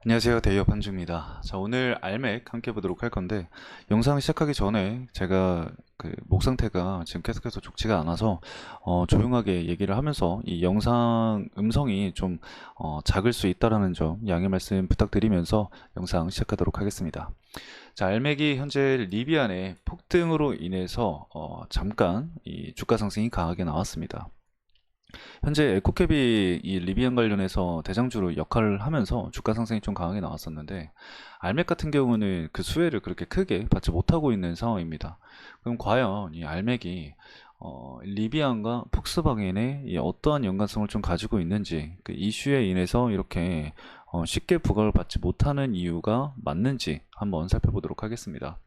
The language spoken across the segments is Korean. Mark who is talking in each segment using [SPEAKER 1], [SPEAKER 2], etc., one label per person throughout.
[SPEAKER 1] 안녕하세요. 대기업 한주입니다. 자, 오늘 알맥 함께 보도록 할 건데, 영상 시작하기 전에 제가 목 상태가 지금 계속해서 좋지가 않아서 조용하게 얘기를 하면서 이 영상 음성이 좀 작을 수 있다라는 점 양해 말씀 부탁드리면서 영상 시작하도록 하겠습니다. 자, 알맥이 현재 리비안 내 폭등으로 인해서 잠깐 이 주가 상승이 강하게 나왔습니다. 현재 에코캡이 이 리비안 관련해서 대장주로 역할을 하면서 주가 상승이 좀 강하게 나왔었는데, 알맥 같은 경우는 그 수혜를 그렇게 크게 받지 못하고 있는 상황입니다. 그럼 과연 이 알맥이 리비안과 폭스바겐의 이 어떠한 연관성을 좀 가지고 있는지, 그 이슈에 인해서 이렇게 쉽게 부각을 받지 못하는 이유가 맞는지 한번 살펴보도록 하겠습니다.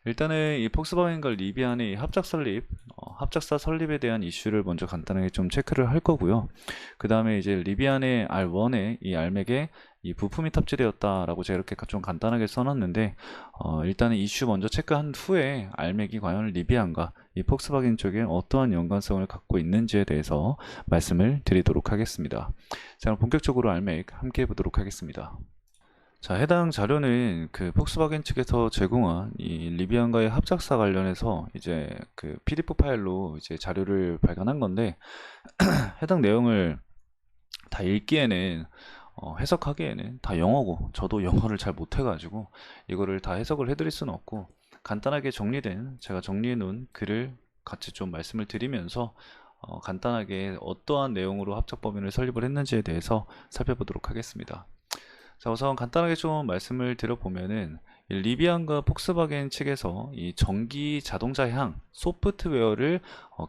[SPEAKER 1] 일단은 이 폭스바겐과 리비안의 합작사 설립에 대한 이슈를 먼저 간단하게 좀 체크를 할 거고요. 그 다음에 이제 리비안의 R1에 이 알맥에 이 부품이 탑재되었다라고 제가 이렇게 좀 간단하게 써놨는데, 일단은 이슈 먼저 체크한 후에 알맥이 과연 리비안과 이 폭스바겐 쪽에 어떠한 연관성을 갖고 있는지에 대해서 말씀을 드리도록 하겠습니다. 자, 그럼 본격적으로 알맥 함께 해보도록 하겠습니다. 자, 해당 자료는 그 폭스바겐 측에서 제공한 이 리비안과의 합작사 관련해서 이제 그 PDF 파일로 이제 자료를 발간한 건데, 해당 내용을 다 읽기에는 해석하기에는 다 영어고, 저도 영어를 잘 못해가지고 이거를 다 해석을 해드릴 수는 없고, 간단하게 정리된 제가 정리해 놓은 글을 같이 좀 말씀을 드리면서 간단하게 어떠한 내용으로 합작 범위를 설립을 했는지에 대해서 살펴보도록 하겠습니다. 자, 우선 간단하게 좀 말씀을 드려보면은 이 리비안과 폭스바겐 측에서 이 전기 자동차향 소프트웨어를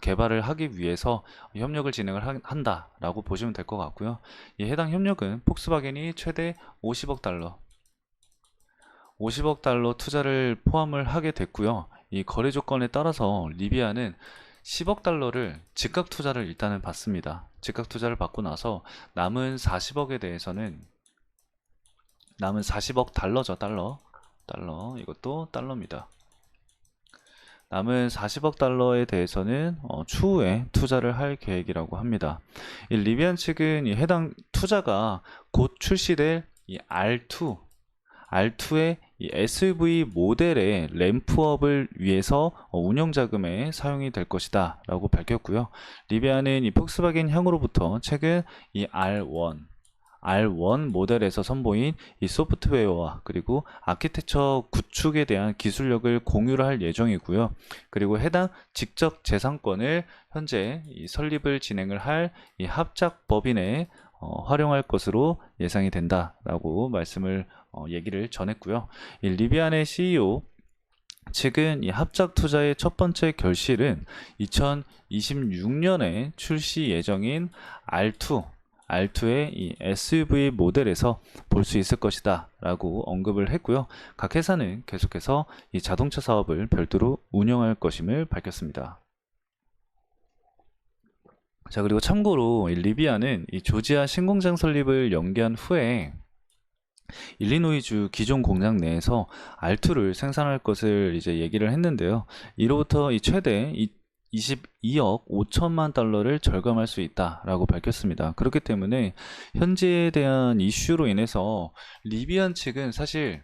[SPEAKER 1] 개발을 하기 위해서 협력을 진행을 한다라고 보시면 될 것 같고요. 이 해당 협력은 폭스바겐이 최대 50억 달러, 50억 달러 투자를 포함을 하게 됐고요. 이 거래 조건에 따라서 리비안은 10억 달러를 즉각 투자를 일단은 받습니다. 즉각 투자를 받고 나서 남은 40억에 대해서는 남은 40억 달러죠. 달러 이것도 달러입니다. 남은 40억 달러에 대해서는 추후에 투자를 할 계획이라고 합니다. 이 리비안 측은 이 해당 투자가 곧 출시될 이 R2의 이 SUV 모델의 램프업을 위해서 운영 자금에 사용이 될 것이다 라고 밝혔고요. 리비안은 이 폭스바겐 향으로부터 최근 이 R1 모델에서 선보인 이 소프트웨어와 그리고 아키텍처 구축에 대한 기술력을 공유를 할 예정이고요. 그리고 해당 직접 재산권을 현재 이 설립을 진행을 할 이 합작 법인에 활용할 것으로 예상이 된다라고 말씀을 얘기를 전했고요. 이 리비안의 CEO 측은 이 합작 투자의 첫 번째 결실은 2026년에 출시 예정인 R2의 이 SUV 모델에서 볼 수 있을 것이다 라고 언급을 했고요. 각 회사는 계속해서 이 자동차 사업을 별도로 운영할 것임을 밝혔습니다. 자, 그리고 참고로 이 리비안은 이 조지아 신공장 설립을 연기한 후에 일리노이주 기존 공장 내에서 R2를 생산할 것을 이제 얘기를 했는데요. 이로부터 이 최대 22억 5천만 달러를 절감할 수 있다라고 밝혔습니다. 그렇기 때문에 현지에 대한 이슈로 인해서 리비안 측은 사실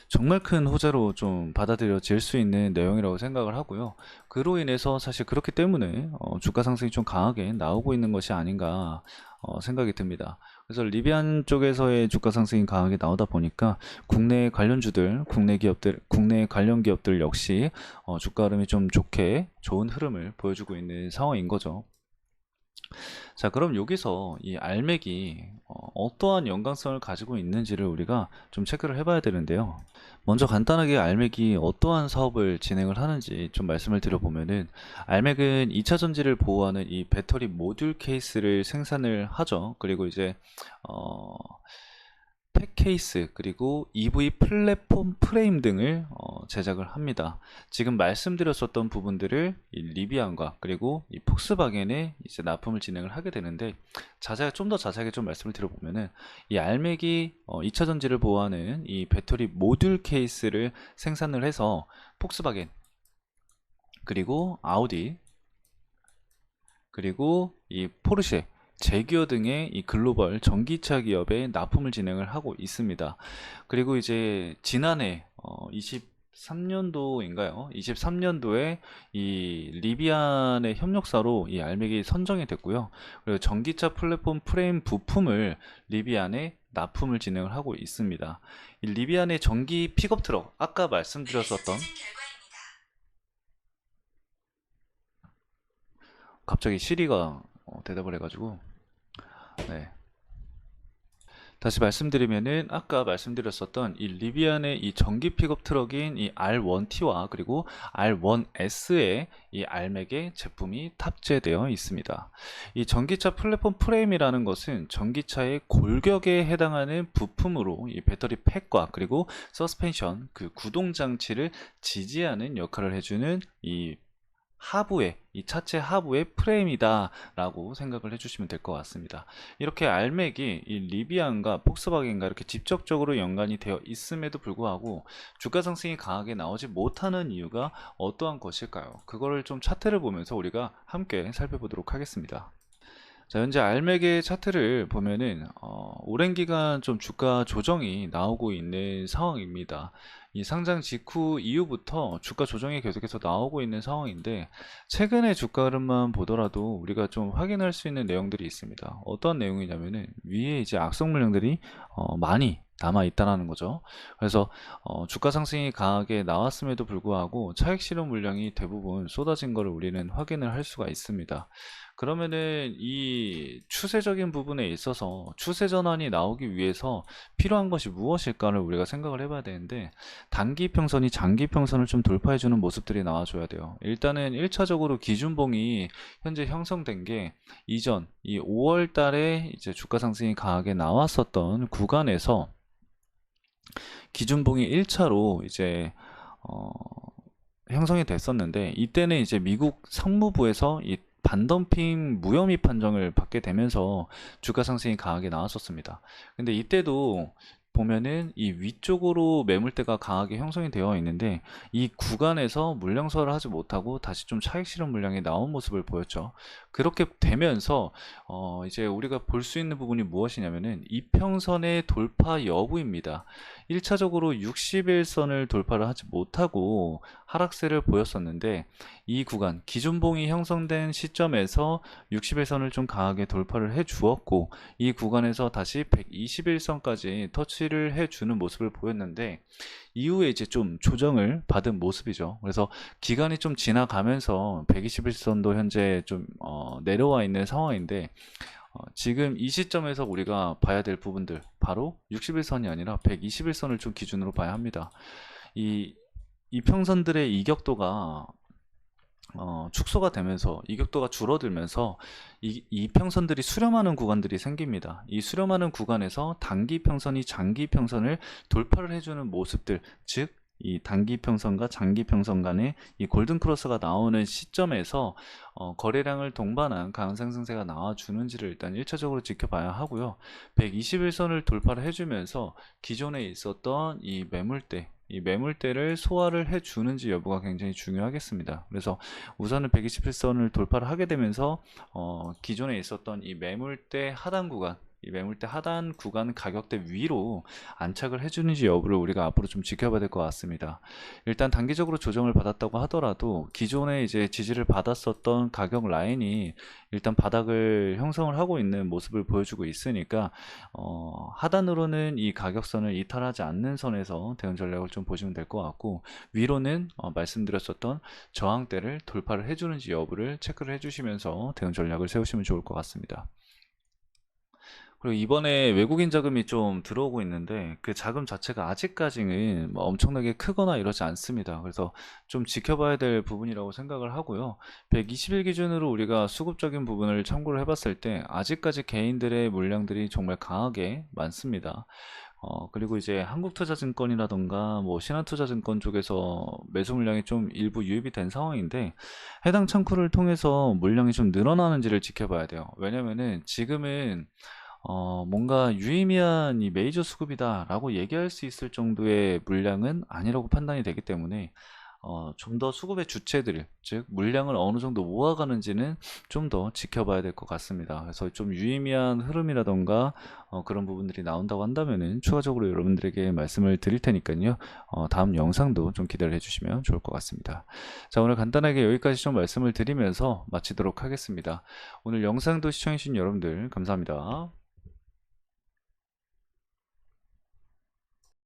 [SPEAKER 1] 정말 큰 호재로 좀 받아들여질 수 있는 내용이라고 생각을 하고요. 그로 인해서 사실 그렇기 때문에 주가 상승이 좀 강하게 나오고 있는 것이 아닌가 생각이 듭니다. 그래서 리비안 쪽에서의 주가 상승이 강하게 나오다 보니까 국내 관련주들, 국내 관련 기업들 역시 주가 흐름이 좀 좋은 흐름을 보여주고 있는 상황인 거죠. 자, 그럼 여기서 이 알맥이 어떠한 연관성을 가지고 있는지를 우리가 좀 체크를 해봐야 되는데요. 먼저 간단하게 알맥이 어떠한 사업을 진행을 하는지 좀 말씀을 드려보면은, 알맥은 2차 전지를 보호하는 이 배터리 모듈 케이스를 생산을 하죠. 그리고 이제 어, 팩 케이스 그리고 EV 플랫폼 프레임 등을 제작을 합니다. 지금 말씀드렸었던 부분들을 이 리비안과 그리고 이 폭스바겐에 이제 납품을 진행을 하게 되는데, 좀 더 자세하게 좀 말씀을 드려보면은 이 알맥이 2차 전지를 보호하는 이 배터리 모듈 케이스를 생산을 해서 폭스바겐 그리고 아우디 그리고 이 포르쉐 제기어 등의 이 글로벌 전기차 기업에 납품을 진행을 하고 있습니다. 그리고 이제 지난해 23년도인가요? 23년도에 이 리비안의 협력사로 이 알맥이 선정이 됐고요. 그리고 전기차 플랫폼 프레임 부품을 리비안에 납품을 진행을 하고 있습니다. 이 리비안의 전기 픽업 트럭, 아까 말씀드렸었던 갑자기 시리가 대답을 해가지고 네. 다시 말씀드리면은 아까 말씀드렸었던 이 리비안의 이 전기 픽업 트럭인 이 R1T와 그리고 R1S의 이 알맥의 제품이 탑재되어 있습니다. 이 전기차 플랫폼 프레임이라는 것은 전기차의 골격에 해당하는 부품으로 이 배터리 팩과 그리고 서스펜션 그 구동 장치를 지지하는 역할을 해주는 이 차체 하부의 프레임이다 라고 생각을 해주시면 될 것 같습니다. 이렇게 알맥이 이 리비안과 폭스바겐과 이렇게 직접적으로 연관이 되어 있음에도 불구하고 주가 상승이 강하게 나오지 못하는 이유가 어떠한 것일까요? 그거를 좀 차트를 보면서 우리가 함께 살펴보도록 하겠습니다. 자, 현재 알맥의 차트를 보면은 오랜 기간 좀 주가 조정이 나오고 있는 상황입니다. 이 상장 직후 이후부터 주가 조정이 계속해서 나오고 있는 상황인데 최근의 주가 흐름만 보더라도 우리가 좀 확인할 수 있는 내용들이 있습니다. 어떤 내용이냐면은 위에 이제 악성 물량들이 많이 남아 있다라는 거죠. 그래서 주가 상승이 강하게 나왔음에도 불구하고 차익 실현 물량이 대부분 쏟아진 것을 우리는 확인을 할 수가 있습니다. 그러면은 이 추세적인 부분에 있어서 추세 전환이 나오기 위해서 필요한 것이 무엇일까를 우리가 생각을 해봐야 되는데 단기 평선이 장기 평선을 좀 돌파해주는 모습들이 나와줘야 돼요. 일단은 1차적으로 기준봉이 현재 형성된 게 이전 이 5월 달에 이제 주가 상승이 강하게 나왔었던 구간에서 기준봉이 1차로 이제 어, 형성이 됐었는데 이때는 이제 미국 상무부에서 이 반덤핑 무혐의 판정을 받게 되면서 주가 상승이 강하게 나왔었습니다. 근데 이때도 보면은 이 위쪽으로 매물대가 강하게 형성이 되어 있는데 이 구간에서 물량설을 하지 못하고 다시 좀 차익 실현 물량이 나온 모습을 보였죠. 그렇게 되면서 이제 우리가 볼 수 있는 부분이 무엇이냐면은 이평선의 돌파 여부입니다. 1차적으로 60일선을 돌파를 하지 못하고 하락세를 보였었는데 이 구간 기준봉이 형성된 시점에서 60일선을 좀 강하게 돌파를 해 주었고 이 구간에서 다시 121선까지 터치를 해 주는 모습을 보였는데 이후에 이제 좀 조정을 받은 모습이죠. 그래서 기간이 좀 지나가면서 121선도 현재 좀 내려와 있는 상황인데 지금 이 시점에서 우리가 봐야 될 부분들 바로 61선이 아니라 121선을 좀 기준으로 봐야 합니다. 이 이평선들의 이격도가 축소가 되면서 이격도가 줄어들면서 이평선들이 수렴하는 구간들이 생깁니다. 이 수렴하는 구간에서 단기 평선이 장기 평선을 돌파를 해주는 모습들, 즉 이 단기 평선과 장기 평선 간의 이 골든 크로스가 나오는 시점에서 거래량을 동반한 강한 상승세가 나와주는지를 일단 1차적으로 지켜봐야 하고요. 121선을 돌파를 해주면서 기존에 있었던 이 매물대를 소화를 해주는지 여부가 굉장히 중요하겠습니다. 그래서 우선은 121선을 돌파를 하게 되면서 기존에 있었던 이 매물대 하단 구간 이 매물대 하단 구간 가격대 위로 안착을 해주는지 여부를 우리가 앞으로 좀 지켜봐야 될 것 같습니다. 일단 단기적으로 조정을 받았다고 하더라도 기존에 이제 지지를 받았었던 가격 라인이 일단 바닥을 형성을 하고 있는 모습을 보여주고 있으니까 하단으로는 이 가격선을 이탈하지 않는 선에서 대응 전략을 좀 보시면 될 것 같고 위로는 말씀드렸었던 저항대를 돌파를 해주는지 여부를 체크를 해주시면서 대응 전략을 세우시면 좋을 것 같습니다. 그리고 이번에 외국인 자금이 좀 들어오고 있는데 그 자금 자체가 아직까지는 뭐 엄청나게 크거나 이러지 않습니다. 그래서 좀 지켜봐야 될 부분이라고 생각을 하고요. 120일 기준으로 우리가 수급적인 부분을 참고를 해봤을 때 아직까지 개인들의 물량들이 정말 강하게 많습니다. 그리고 이제 한국투자증권이라던가 뭐 신한투자증권 쪽에서 매수 물량이 좀 일부 유입이 된 상황인데 해당 창구를 통해서 물량이 좀 늘어나는지를 지켜봐야 돼요. 왜냐면은 지금은 뭔가 유의미한 이 메이저 수급이다 라고 얘기할 수 있을 정도의 물량은 아니라고 판단이 되기 때문에 좀 더 수급의 주체들, 즉 물량을 어느 정도 모아가는지는 좀 더 지켜봐야 될 것 같습니다. 그래서 좀 유의미한 흐름이라던가 그런 부분들이 나온다고 한다면은 추가적으로 여러분들에게 말씀을 드릴 테니까요. 다음 영상도 좀 기대를 해주시면 좋을 것 같습니다. 자, 오늘 간단하게 여기까지 좀 말씀을 드리면서 마치도록 하겠습니다. 오늘 영상도 시청해주신 여러분들 감사합니다.